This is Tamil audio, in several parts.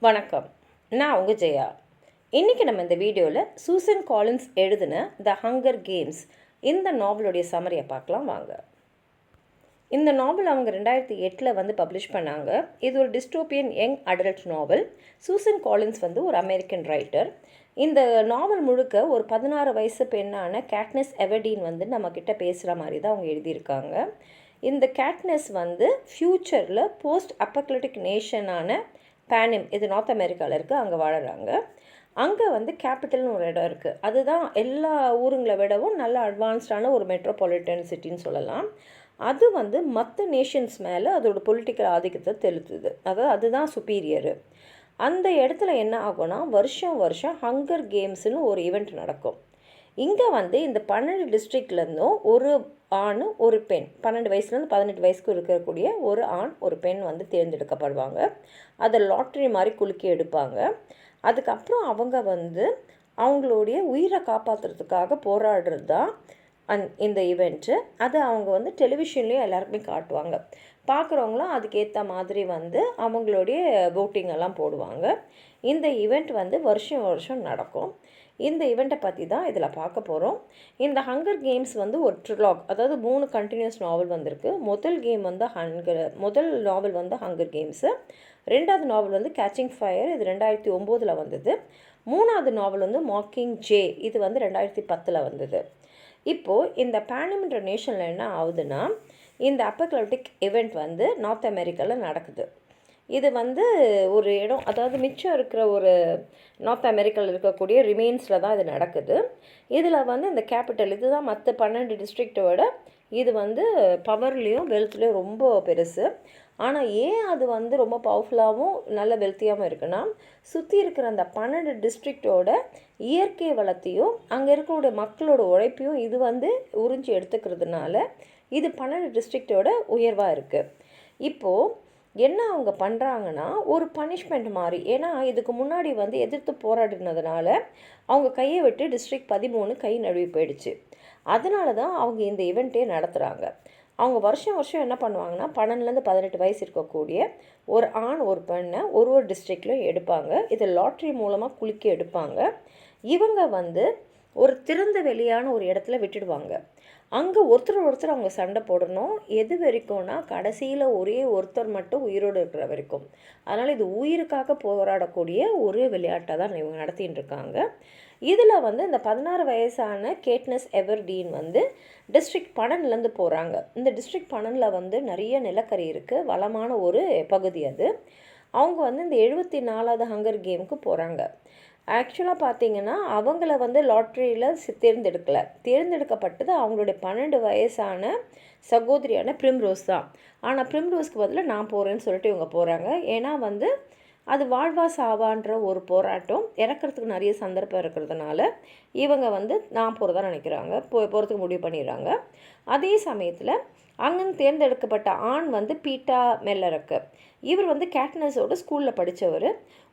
வணக்கம். நான் உங்கள் ஜெயா. இன்றைக்கி நம்ம இந்த வீடியோவில் சூசன் காலின்ஸ் எழுதின த ஹங்கர் கேம்ஸ் இந்த நாவலுடைய சம்மரியை பார்க்கலாம் வாங்க. இந்த நாவல் அவங்க 2008 பப்ளிஷ் பண்ணாங்க. இது ஒரு டிஸ்டோப்பியன் யங் அடல்ட் நாவல். சூசன் காலின்ஸ் ஒரு அமெரிக்கன் ரைட்டர். இந்த நாவல் முழுக்க ஒரு 16 வயசு பெண்ணான கேட்னிஸ் எவர்டீன் நம்மக்கிட்ட பேசுகிற மாதிரி தான் அவங்க எழுதியிருக்காங்க. இந்த கேட்னிஸ் ஃப்யூச்சரில் போஸ்ட் அப்போகலிப்டிக் நேஷனான பேனிம், இது நார்த் அமெரிக்காவில் இருக்குது, அங்கே வாழறாங்க. அங்கே கேபிட்டல்னு ஒரு இடம் இருக்குது. அதுதான் எல்லா ஊருங்களை விடவும் நல்ல அட்வான்ஸ்டான ஒரு மெட்ரோபாலிட்டன் சிட்டின்னு சொல்லலாம். அது மற்ற நேஷன்ஸ் மேலே அதோட பொலிட்டிக்கல் ஆதிக்கத்தை செலுத்துது. அதாவது அதுதான் சுப்பீரியரு. அந்த இடத்துல என்ன ஆகும்னா வருஷம் ஹங்கர் கேம்ஸ்னு ஒரு ஈவெண்ட் நடக்கும். இங்கே இந்த 12 டிஸ்ட்ரிக்ட்லேருந்தும் ஒரு ஆண் ஒரு பெண், 12 வயசுலேருந்து 18 வயசுக்கு இருக்கக்கூடிய ஒரு ஆண் ஒரு பெண் தேர்ந்தெடுக்கப்படுவாங்க. அதை லாட்ரி மாதிரி குலுக்கி எடுப்பாங்க. அதுக்கப்புறம் அவங்க அவங்களுடைய உயிரை காப்பாற்றுறதுக்காக போராடுறது தான் இந்த ஈவெண்ட்டு. அதை அவங்க டெலிவிஷன்லேயும் எல்லாருக்குமே காட்டுவாங்க. பார்க்குறவங்களும் அதுக்கேற்ற மாதிரி அவங்களுடைய voting எல்லாம் போடுவாங்க. இந்த ஈவெண்ட் வருஷம் நடக்கும். இந்த ஈவெண்ட்டை பற்றி தான் இதில் பார்க்க போகிறோம். இந்த ஹங்கர் கேம்ஸ் ஒரு ட்ரிலாக், அதாவது 3 கண்டினியூஸ் நாவல் வந்திருக்கு. முதல் நாவல் ஹங்கர் கேம்ஸு. ரெண்டாவது நாவல் கேச்சிங் ஃபயர், இது 2009 வந்தது. மூணாவது நாவல் மாக்கிங் ஜே, இது 2010 வந்தது. இப்போது இந்த பேனிம்ன்ற நேஷனில் என்ன ஆகுதுன்னா, இந்த அப்போகலிப்டிக் ஈவெண்ட் நார்த் அமெரிக்காவில் நடக்குது. இது ஒரு இடம், அதாவது மிச்சம் இருக்கிற ஒரு நார்த் அமெரிக்காவில் இருக்கக்கூடிய ரிமைன்ஸில் தான் இது நடக்குது. இதில் இந்த கேபிட்டல் இதுதான் மற்ற 12 டிஸ்ட்ரிக்டோட இது பவர்லேயும் வெல்த்லேயும் ரொம்ப பெருசு. ஆனால் ஏன் அது ரொம்ப பவர்ஃபுல்லாகவும் நல்ல வெல்த்தியாகவும் இருக்குன்னா, சுற்றி இருக்கிற அந்த 12 டிஸ்ட்ரிக்டோட இயற்கை வளத்தையும் அங்கே இருக்கக்கூடிய மக்களோட உழைப்பையும் இது உறிஞ்சி எடுத்துக்கிறதுனால இது 12 டிஸ்ட்ரிக்டோட உயர்வாக இருக்குது. இப்போது என்ன அவங்க பண்ணுறாங்கன்னா, ஒரு பனிஷ்மெண்ட் மாதிரி, ஏன்னா இதுக்கு முன்னாடி எதிர்த்து போராடினதுனால அவங்க கையை விட்டு டிஸ்ட்ரிக்ட் 13 கை நழுவி போயிடுச்சு. அதனால தான் அவங்க இந்த ஈவெண்ட்டே நடத்துகிறாங்க. அவங்க வருஷம் என்ன பண்ணுவாங்கன்னா, 12லேருந்து 18 வயசு இருக்கக்கூடிய ஒரு ஆண் ஒரு பெண்ணை ஒரு டிஸ்ட்ரிக்ட்லையும் எடுப்பாங்க. இது லாட்ரி மூலமாக குலுக்கி எடுப்பாங்க. இவங்க ஒரு திறந்த வெளியான ஒரு இடத்துல விட்டுடுவாங்க. அங்கே ஒருத்தர் அவங்க சண்டை போடணும். எது வரைக்கும்னா கடைசியில் ஒரே ஒருத்தர் மட்டும் உயிரோடு இருக்கிற வரைக்கும். அதனால் இது உயிருக்காக போராடக்கூடிய ஒரு விளையாட்டை தான் இவங்க நடத்தின்னு இருக்காங்க. இதில் இந்த 16 வயசான கேட்னிஸ் எவர்டீன் டிஸ்ட்ரிக்ட் 12லேருந்து போகிறாங்க. இந்த டிஸ்ட்ரிக்ட் 12ல் நிறைய நிலக்கரி இருக்குது, வளமான ஒரு பகுதி அது. அவங்க இந்த 74வது ஹங்கர் கேமுக்கு போகிறாங்க. ஆக்சுவலாக பார்த்தீங்கன்னா அவங்கள லாட்ரியில் தேர்ந்தெடுக்கப்பட்டது அவங்களுடைய 12 வயசான சகோதரியான பிரிம்ரோஸ் தான். ஆனால் பிரிம்ரோஸ்க்கு பதிலாக நான் போகிறேன்னு சொல்லிட்டு இவங்க போகிறாங்க. ஏன்னா அது வாழ்வா சாவான்ற ஒரு போராட்டம், இறக்கிறதுக்கு நிறைய சந்தர்ப்பம் இருக்கிறதுனால இவங்க நான் போகிறதா நினைக்கிறாங்க, போகிறதுக்கு முடிவு பண்ணிடுறாங்க. அதே சமயத்தில் அங்கேருந்து தேர்ந்தெடுக்கப்பட்ட ஆண் பீட்டா மெல்லருக்கு. இவர் கேட்னஸோட ஸ்கூலில் படித்தவர்.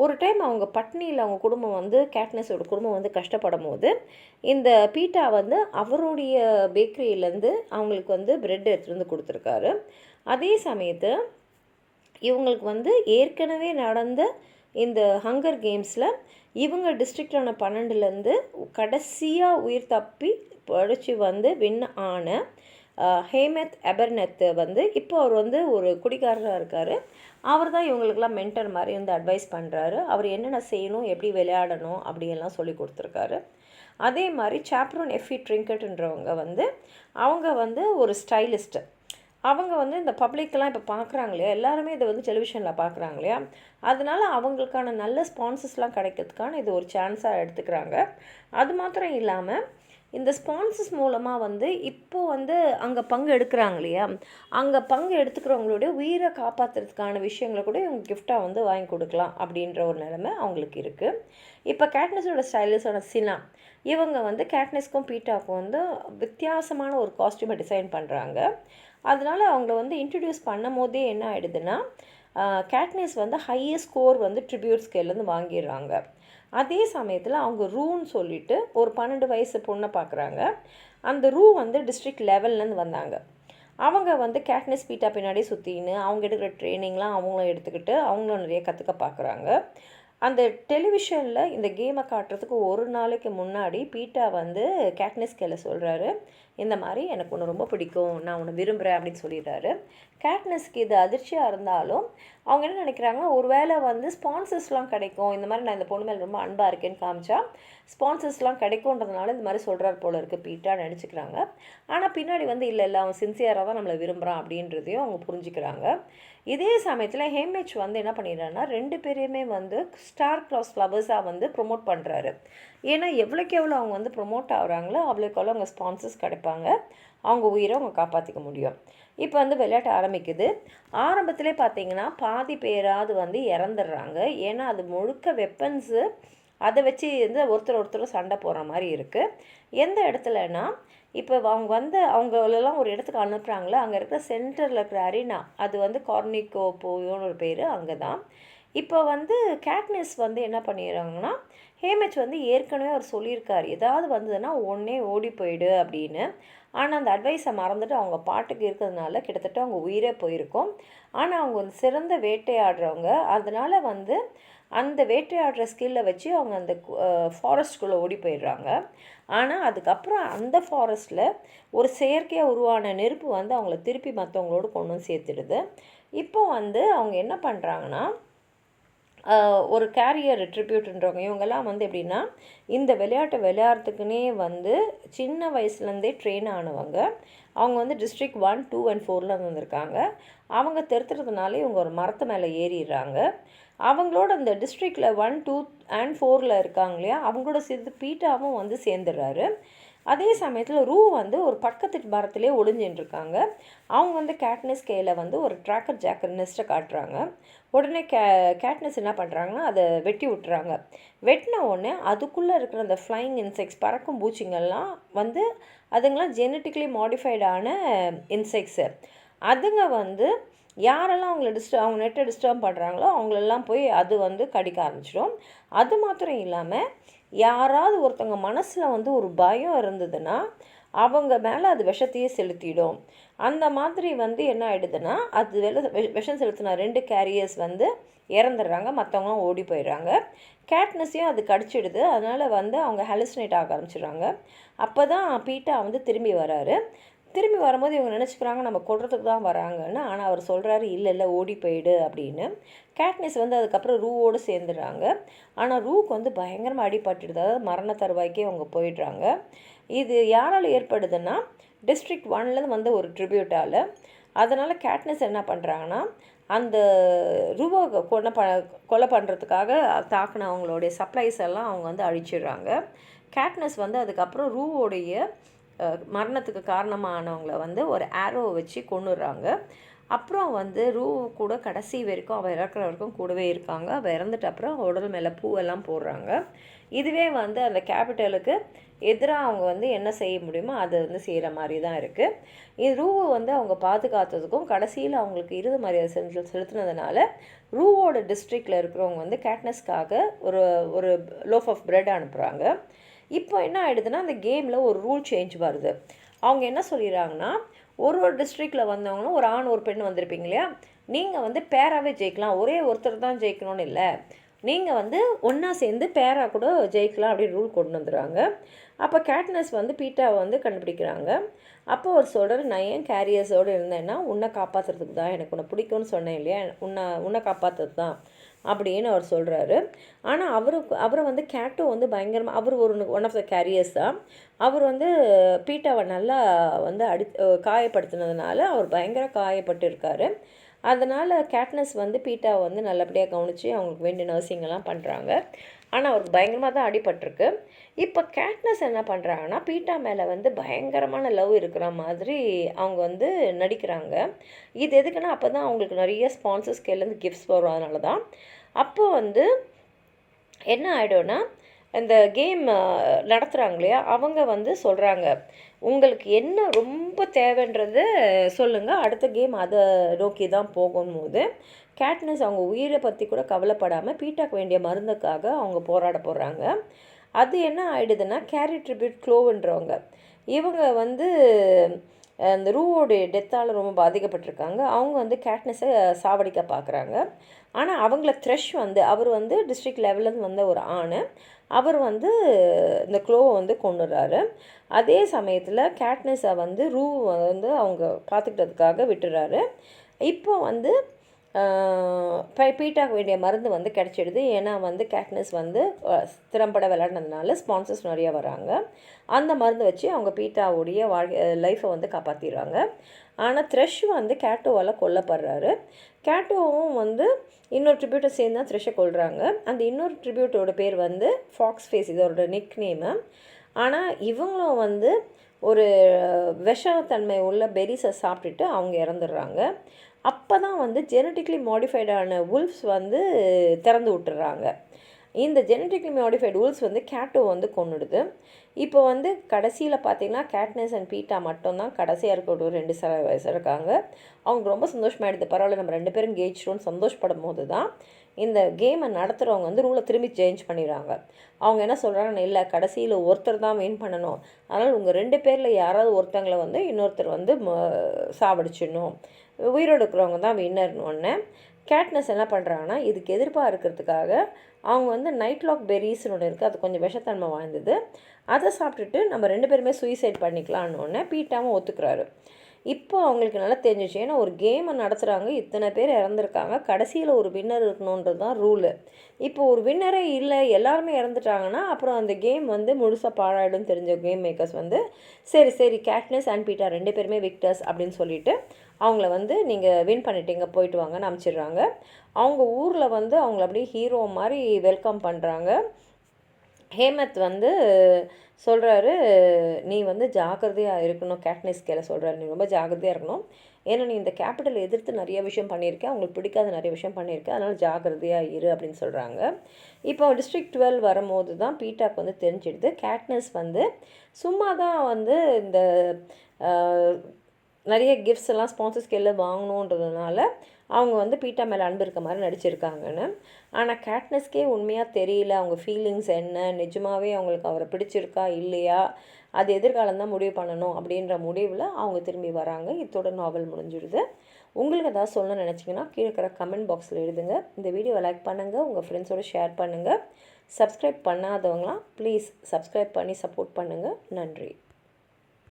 ஒரு டைம் அவங்க பட்னியில் அவங்க குடும்பம் கேட்னஸோட குடும்பம் கஷ்டப்படும் போது இந்த பீட்டா அவருடைய பேக்கரியிலேருந்து அவங்களுக்கு பிரெட் எடுத்துகிட்டு கொடுத்துருக்காரு. அதே சமயத்து இவங்களுக்கு ஏற்கனவே நடந்த இந்த ஹங்கர் கேம்ஸில் இவங்க டிஸ்ட்ரிக்டான 12லேருந்து கடைசியாக உயிர் தப்பி படித்து வின் ஆன ஹேமத் எபர்னெத் இப்போ அவர் ஒரு குடிகாரராக இருக்கார். அவர் தான் இவங்களுக்கெல்லாம் மென்டர் மாதிரி அட்வைஸ் பண்ணுறாரு. அவர் என்னென்ன செய்யணும், எப்படி விளையாடணும் அப்படியெல்லாம் சொல்லி கொடுத்துருக்காரு. அதே மாதிரி சாப்ரோன் எஃபி ட்ரிங்கெட்ன்றவங்க அவங்க ஒரு ஸ்டைலிஸ்ட்டு. அவங்க இந்த பப்ளிக்கெலாம் இப்போ பார்க்குறாங்க இல்லையா, எல்லாருமே இதை டெலிவிஷனில் பார்க்குறாங்க இல்லையா, அதனால அவங்களுக்கான நல்ல ஸ்பான்சர்ஸ்லாம் கிடைக்கிறதுக்கான இது ஒரு சான்ஸாக எடுத்துக்கிறாங்க. அது மாத்திரம் இல்லாமல் இந்த ஸ்பான்சர்ஸ் மூலமாக இப்போது அங்கே பங்கு எடுக்கிறாங்க இல்லையா, அங்கே பங்கு எடுத்துக்கிறவங்களுடைய உயிரை காப்பாற்றுறதுக்கான விஷயங்களை கூட இவங்க கிஃப்டாக வாங்கி கொடுக்கலாம் அப்படின்ற ஒரு நிலைமை அவங்களுக்கு இருக்குது. இப்போ கேட்னிஸோட ஸ்டைலிஸ்டான சினா இவங்க கேட்னிஸ்க்கும் பீட்டாக்கும் வித்தியாசமான ஒரு காஸ்டியூமை டிசைன் பண்ணுறாங்க. அதனால் அவங்கள இன்ட்ரடியூஸ் பண்ணும் போதே என்ன ஆகிடுதுன்னா, கேட்னிஸ் ஹையஸ்ட் ஸ்கோர் ட்ரிபியூட் ஸ்கேல்லேருந்து வாங்கிடுறாங்க. அதே சமயத்தில் அவங்க ரூன்னு சொல்லிட்டு ஒரு 12 வயசு பொண்ணை பார்க்குறாங்க. அந்த ரூ டிஸ்ட்ரிக்ட் லெவல்லேருந்து வந்தாங்க. அவங்க வந்து கேட்னிஸ் பீட்டா பின்னாடி சுற்றின்னு அவங்க எடுக்கிற ட்ரைனிங்லாம் அவங்களும் எடுத்துக்கிட்டு அவங்களும் நிறைய கற்றுக்க பார்க்குறாங்க. அந்த டெலிவிஷனில் இந்த கேமை காட்டுறதுக்கு ஒரு நாளைக்கு முன்னாடி பீட்டா வந்து கேட்னிஸ் கையில் சொல்கிறாரு, இந்த மாதிரி எனக்கு ஒன்று ரொம்ப பிடிக்கும், நான் ஒன்று விரும்புகிறேன் அப்படின்னு சொல்லிடுறாரு. கேட்னிஸ்க்கு இது அதிர்ச்சியாக இருந்தாலும் அவங்க என்ன நினைக்கிறாங்கன்னா, ஒரு வேளை வந்து ஸ்பான்சர்ஸ்லாம் கிடைக்கும், இந்த மாதிரி நான் இந்த பொண்ணு மேலே ரொம்ப அன்பாக இருக்கேன்னு காமிச்சா ஸ்பான்சர்ஸ்லாம் கிடைக்குன்றதுனால இந்த மாதிரி சொல்கிறார் போல இருக்குது பீட்டா நினச்சிக்கிறாங்க. ஆனால் பின்னாடி வந்து இல்லை அவன் சின்சியராக தான் நம்மளை விரும்புகிறான் அப்படின்றதையும் அவங்க புரிஞ்சுக்கிறாங்க. இதே சமயத்தில் ஹேமேஜ் வந்து என்ன பண்ணிடுறாருன்னா 2 பேரையுமே வந்து ஸ்டார் கிராஸ் ஃப்ளவர்ஸாக வந்து ப்ரொமோட் பண்ணுறாரு. ஏன்னா எவ்வளோக்கு எவ்வளோ அவங்க வந்து ப்ரொமோட் ஆகுறாங்களோ அவ்வளோக்கு எவ்வளோ அவங்க ஸ்பான்சர்ஸ் கிடைப்பாங்க, அவங்க உயிரை அவங்க காப்பாற்றிக்க முடியும். இப்போ வந்து விளையாட்டு ஆரம்பிக்குது. ஆரம்பத்திலே பார்த்தீங்கன்னா பாதி பேராவது வந்து இறந்துடுறாங்க. ஏன்னா அது முழுக்க வெப்பன்ஸு, அதை வச்சு வந்து ஒருத்தர் சண்டை போடுற மாதிரி இருக்குது. எந்த இடத்துலனா இப்போ அவங்க வந்து அவங்களெல்லாம் ஒரு இடத்துக்கு அனுப்புகிறாங்களே, அங்கே இருக்கிற சென்டரில் இருக்கிற அரினா, அது வந்து கார்னிகோப்போயோன்னு ஒரு பேர், அங்கே தான். இப்போ வந்து கேட்னிஸ் வந்து என்ன பண்ணிடுறாங்கன்னா, ஹேமேஜ் வந்து ஏற்கனவே அவர் சொல்லியிருக்கார் ஏதாவது வந்ததுன்னா உடனே ஓடி போயிடு அப்படின்னு. ஆனால் அந்த அட்வைஸை மறந்துட்டு அவங்க பாட்டுக்கு இருக்கிறதுனால கிட்டத்தட்ட அவங்க உயிரே போயிருக்கும். ஆனால் அவங்க வந்து சிறந்த வேட்டையாடுறவங்க, அதனால் வந்து அந்த வேட்டையாடுற ஸ்கில்லை வச்சு அவங்க அந்த ஃபாரஸ்ட்குள்ளே ஓடி போயிடுறாங்க. ஆனால் அதுக்கப்புறம் அந்த ஃபாரஸ்ட்டில் ஒரு செயற்கையாக உருவான நெருப்பு வந்து அவங்கள திருப்பி மற்றவங்களோடு கொண்டு வந்து சேர்த்துடுது. இப்போ வந்து அவங்க என்ன பண்ணுறாங்கன்னா, ஒரு கேரியர் ட்ரிபியூட்ன்றவங்க இவங்கெல்லாம் வந்து எப்படின்னா, இந்த விளையாட்டை விளையாடுறதுக்குன்னே வந்து சின்ன வயசுலேருந்தே ட்ரெயின் ஆனவங்க. அவங்க வந்து டிஸ்ட்ரிக்ட் 1, 2 and 4 வந்திருக்காங்க. அவங்க திருத்துறதுனால இவங்க ஒரு மரத்து மேலே ஏறிடுறாங்க. அவங்களோட அந்த டிஸ்ட்ரிக்டில் 1, 2 and 4 இருக்காங்க இல்லையா, அவங்களோட சேர்த்து பீட்டாவும் வந்து சேர்ந்துடுறாரு. அதே சமயத்தில் ரூ வந்து ஒரு பக்கத்து மரத்துலேயே ஒளிஞ்சின்ட்டுருக்காங்க. அவங்க வந்து கேட்னிஸ் கையில் வந்து ஒரு ட்ராக்கர் ஜாக்கர் நெஸ்ட்டை காட்டுறாங்க. உடனே கேட்னிஸ் என்ன பண்ணுறாங்கன்னா அதை வெட்டி விட்டுறாங்க. வெட்டின உடனே அதுக்குள்ளே இருக்கிற அந்த ஃப்ளைங் இன்செக்ட்ஸ், பறக்கும் பூச்சிங்கள்லாம் வந்து அதுங்களாம் ஜெனட்டிக்கலி மாடிஃபைடான இன்செக்ட்ஸு. அதுங்க வந்து யாரெல்லாம் அவங்க நெட்டை டிஸ்டர்ப் பண்ணுறாங்களோ அவங்களெல்லாம் போய் அது வந்து கடிக்க ஆரம்பிச்சிடும். அது மாத்திரம் இல்லாமல் யாராவது ஒருத்தவங்க மனசில் வந்து ஒரு பயம் இருந்ததுன்னா அவங்க மேலே அது விஷத்தையே செலுத்திடும். அந்த மாதிரி வந்து என்ன ஆகிடுதுன்னா, அது விஷம் செலுத்தின 2 கேரியர்ஸ் வந்து இறந்துடுறாங்க, மற்றவங்களாம் ஓடி போயிடுறாங்க. கேட்னஸையும் அது கடிச்சிடுது. அதனால் வந்து அவங்க ஹாலுசினேட் ஆக ஆரம்பிச்சிடுறாங்க. அப்போ தான் பீட்டா வந்து திரும்பி வராரு. திரும்பி வரும்போது இவங்க நினச்சிக்கிறாங்க நம்ம கொல்றதுக்கு தான் வராங்கன்னு. ஆனால் அவர் சொல்கிறாரு இல்லை ஓடி போயிடு அப்படின்னு. கேட்னிஸ் வந்து அதுக்கப்புறம் ரூவோடு சேர்ந்துடுறாங்க. ஆனால் ரூக்கு வந்து பயங்கரமாக அடிபட்டுடுது, அதாவது மரண தருவாய்க்கே அவங்க போயிடுறாங்க. இது யாரால் ஏற்படுதுன்னா, டிஸ்ட்ரிக்ட் 1 வந்து ஒரு ட்ரிபியூட்டால். அதனால் கேட்னிஸ் என்ன பண்ணுறாங்கன்னா, அந்த ரூவை கொலை பண்ணுறதுக்காக தாக்கின அவங்களுடைய சப்ளைஸ் எல்லாம் அவங்க வந்து அழிச்சிடுறாங்க. கேட்னிஸ் வந்து அதுக்கப்புறம் ரூவோடைய மரணத்துக்கு காரணமானவங்கள வந்து ஒரு ஆரோ வச்சு கொன்னுடுறாங்க. அப்புறம் வந்து ரூ கூட கடைசி வரைக்கும் அவள் இறக்குற வரைக்கும் கூடவே இருக்காங்க. அவள் இறந்துட்ட அப்புறம் உடல் மேலே பூவெல்லாம் போடுறாங்க. இதுவே வந்து அந்த கேபிட்டலுக்கு எதிராக அவங்க வந்து என்ன செய்ய முடியுமோ அதை வந்து செய்கிற மாதிரி தான் இருக்குது. இது ரூவை வந்து அவங்க பாதுகாத்ததுக்கும் கடைசியில் அவங்களுக்கு இறுதி மரியாதை செலுத்தினதுனால ரூவோட டிஸ்ட்ரிக்டில் இருக்கிறவங்க வந்து கேட்னஸ்க்காக ஒரு லோஃப் ஆஃப் பிரெட் அனுப்புகிறாங்க. இப்போ என்ன ஆகிடுதுன்னா, அந்த கேமில் ஒரு ரூல் சேஞ்ச் வருது. அவங்க என்ன சொல்லிடுறாங்கன்னா, ஒரு டிஸ்ட்ரிக்டில் வந்தவங்களும் ஒரு ஆண் ஒரு பெண் வந்திருப்பீங்க இல்லையா, நீங்கள் வந்து பேராகவே ஜெயிக்கலாம், ஒரே ஒருத்தர் தான் ஜெயிக்கணும்னு இல்லை, நீங்கள் வந்து ஒன்றா சேர்ந்து பேராக கூட ஜெயிக்கலாம் அப்படின்னு ரூல் கொண்டு வந்துடுறாங்க. அப்போ கேட்னஸ் வந்து பீட்டாவை வந்து கண்டுபிடிக்கிறாங்க. அப்போ அவர் சொல்கிறார், நான் ஏன் கேரியர்ஸோடு இருந்தேன்னா உன்னை காப்பாற்றுறதுக்கு தான், எனக்கு உன்னை பிடிக்கும்னு சொன்னேன் இல்லையா, உன்னை காப்பாற்றுறது தான் அப்படின்னு அவர் சொல்கிறாரு. ஆனால் அவரை வந்து கேட்டோ வந்து பயங்கரமாக, அவர் ஒன் ஆஃப் த கேரியர்ஸ் தான். அவர் வந்து பீட்டாவை நல்லா வந்து காயப்படுத்தினதுனால அவர் பயங்கர காயப்பட்டு இருக்கார். அதனால் கேட்னஸ் வந்து பீட்டாவை வந்து நல்லபடியாக கவனித்து அவங்களுக்கு வேண்டிய நர்சிங்கெல்லாம் பண்ணுறாங்க. ஆனால் அவருக்கு பயங்கரமாக தான் அடிபட்டிருக்கு. இப்போ கேட்னஸ் என்ன பண்ணுறாங்கன்னா, பீட்டா மேலே வந்து பயங்கரமான லவ் இருக்கிற மாதிரி அவங்க வந்து நடிக்கிறாங்க. இது எதுக்குன்னா, அப்போ தான் அவங்களுக்கு நிறைய ஸ்பான்சர்ஸ் கையிலேருந்து கிஃப்ட்ஸ் வரும். அதனால தான். அப்போ வந்து என்ன ஆகிடும்னா, இந்த கேம் நடத்துகிறாங்க இல்லையா, அவங்க வந்து சொல்கிறாங்க, உங்களுக்கு என்ன ரொம்ப தேவைன்றது சொல்லுங்கள், அடுத்த கேம் அதை நோக்கி தான் போகும்போது கேட்னஸ் அவங்க உயிரை பற்றி கூட கவலைப்படாமல் பீட்டாக்கு வேண்டிய மருந்துக்காக அவங்க போராட போகிறாங்க. அது என்ன ஆகிடுதுன்னா, கேரி ட்ரிபியூட் க்ளோவ்ன்றவங்க இவங்க வந்து அந்த ரூவோடைய டெத்தால் ரொம்ப பாதிக்கப்பட்டிருக்காங்க. அவங்க வந்து கேட்னஸை சாவடிக்க பார்க்குறாங்க. ஆனால் அவங்கள த்ரெஷ் வந்து அவர் வந்து டிஸ்ட்ரிக்ட் லெவல்லேருந்து வந்த ஒரு ஆண், அவர் வந்து இந்த க்ளோவை வந்து கொண்டுறாரு. அதே சமயத்தில் கேட்னஸை வந்து ரூ வந்து அவங்க பார்த்துக்கிட்டதுக்காக விட்டுறாரு. இப்போ வந்து பீட்டாக்கு வேண்டிய மருந்து வந்து கிடச்சிடுது. ஏன்னா வந்து கேட்னஸ் வந்து திறம்பட விளையாடுனதுனால ஸ்பான்சர்ஸ் நிறையா வராங்க. அந்த மருந்து வச்சு அவங்க பீட்டாவுடைய லைஃப்பை வந்து காப்பாற்றிடுறாங்க. ஆனால் த்ரெஷ் வந்து கேட்டோவால் கொல்லப்படுறாரு. கேட்டோவும் வந்து இன்னொரு ட்ரிபியூட்டை சேர்ந்து தான் த்ரெஷ்ஷை கொள்கிறாங்க. அந்த இன்னொரு ட்ரிபியூட்டோட பேர் வந்து ஃபாக்ஸ் ஃபேஸ், இதோட நிக் நேமு. ஆனால் இவங்களும் வந்து ஒரு விஷத்தன்மை உள்ள பெரிஸை சாப்பிட்டுட்டு அவங்க இறந்துடுறாங்க. அப்போ தான் வந்து ஜெனட்டிக்லி மாடிஃபைடான உல்ஃப்ஸ் வந்து திறந்து விட்டுறாங்க. இந்த ஜெனட்டிக்லி மாடிஃபைடு உல்ஸ் வந்து கேட்டோ வந்து கொன்னுடுது. இப்போ வந்து கடைசியில் பார்த்திங்கன்னா கேட்னஸ் அண்ட் பீட்டா மட்டும்தான் கடைசியாக இருக்க ஒரு 2 வயசு இருக்காங்க. அவங்க ரொம்ப சந்தோஷமாகிடுது. பரவாயில்ல, நம்ம 2 பேரும் ஜெயிச்சிட்டோன்னு சந்தோஷப்படும் போது தான் இந்த கேமை நடத்துகிறவங்க வந்து ரூலை திரும்பி சேஞ்ச் பண்ணிடுறாங்க. அவங்க என்ன சொல்கிறாங்கன்னா, இல்லை கடைசியில் ஒருத்தர் தான் வின் பண்ணணும், அதனால் உங்கள் 2 பேரில் யாராவது ஒருத்தங்களை வந்து இன்னொருத்தர் வந்து சாவடிச்சிடணும், உயிரோடு இருக்கிறவங்க தான் வின்னர்னு. கேட்னஸ் என்ன பண்ணுறாங்கன்னா, இதுக்கு எதிர்ப்பாக இருக்கிறதுக்காக அவங்க வந்து நைட்லாக் பெரிஸ்னு ஒன்று இருக்குது, அது கொஞ்சம் விஷத்தன்மை வாய்ந்தது, அதை சாப்பிட்டுட்டு நம்ம 2 பேருமே சூசைட் பண்ணிக்கலான்னு பீட்டாவும் ஒத்துக்கிறாரு. இப்போ அவங்களுக்கு நல்லா தெரிஞ்சிச்சு. ஏன்னா ஒரு கேமை நடத்துகிறாங்க, இத்தனை பேர் இறந்துருக்காங்க, கடைசியில் ஒரு வின்னர் இருக்கணுன்றது தான் ரூலு. இப்போ ஒரு வின்னரே இல்லை, எல்லாருமே இறந்துட்டாங்கன்னா அப்புறம் அந்த கேம் வந்து முழுசாக பாழாயிடும் தெரிஞ்ச கேம் மேக்கர்ஸ் வந்து சரி கேட்னஸ் அண்ட் பீட்டா 2 பேருமே விக்டர்ஸ் அப்படின்னு சொல்லிட்டு அவங்கள வந்து நீங்கள் வின் பண்ணிட்டீங்க, போயிட்டு வாங்கன்னு அனுப்பிச்சிடுறாங்க. அவங்க ஊரில் வந்து அவங்கள அப்படியே ஹீரோ மாதிரி வெல்கம் பண்ணுறாங்க. ஹேமத் வந்து சொல்கிறாரு, நீ வந்து ஜாக்கிரதையாக இருக்கணும். கேட்னஸ் கேல சொல்கிறாரு, நீ ரொம்ப ஜாக்கிரதையாக இருக்கணும், ஏன்னா நீ இந்த கேபிட்டலை எதிர்த்து நிறைய விஷயம் பண்ணியிருக்கேன், அவங்களுக்கு பிடிக்காத நிறைய விஷயம் பண்ணியிருக்கேன், அதனால் ஜாக்கிரதையாக இரு அப்படின்னு சொல்கிறாங்க. இப்போ டிஸ்ட்ரிக்ட் 12 வரும்போது தான் பீட்டாக்கு வந்து தெரிஞ்சிடுது கேட்னஸ் வந்து சும்மா தான் வந்து இந்த நிறைய கிஃப்ட்ஸ் எல்லாம் ஸ்பான்சர்ஸ்க்கு எல்லாம் வாங்கணுன்றதுனால அவங்க வந்து பீட்டா மேலே அன்பு இருக்க மாதிரி நடிச்சிருக்காங்கன்னு. ஆனால் கேட்னஸ்க்கே உண்மையாக தெரியல அவங்க ஃபீலிங்ஸ் என்ன, நிஜமாகவே அவங்களுக்கு அவரை பிடிச்சிருக்கா இல்லையா, அது எதிர்காலம் தான் முடிவு பண்ணணும் அப்படின்ற முடிவில் அவங்க திரும்பி வராங்க. இதோட நாவல் முடிஞ்சிடுது. உங்களுக்கு ஏதாவது சொல்லணும்னு நினச்சிங்கன்னா கீழே இருக்கிற கமெண்ட் பாக்ஸில் எழுதுங்க. இந்த வீடியோவை லைக் பண்ணுங்கள், உங்கள் ஃப்ரெண்ட்ஸோடு ஷேர் பண்ணுங்கள். சப்ஸ்கிரைப் பண்ணாதவங்களாம் ப்ளீஸ் சப்ஸ்கிரைப் பண்ணி சப்போர்ட் பண்ணுங்கள். நன்றி.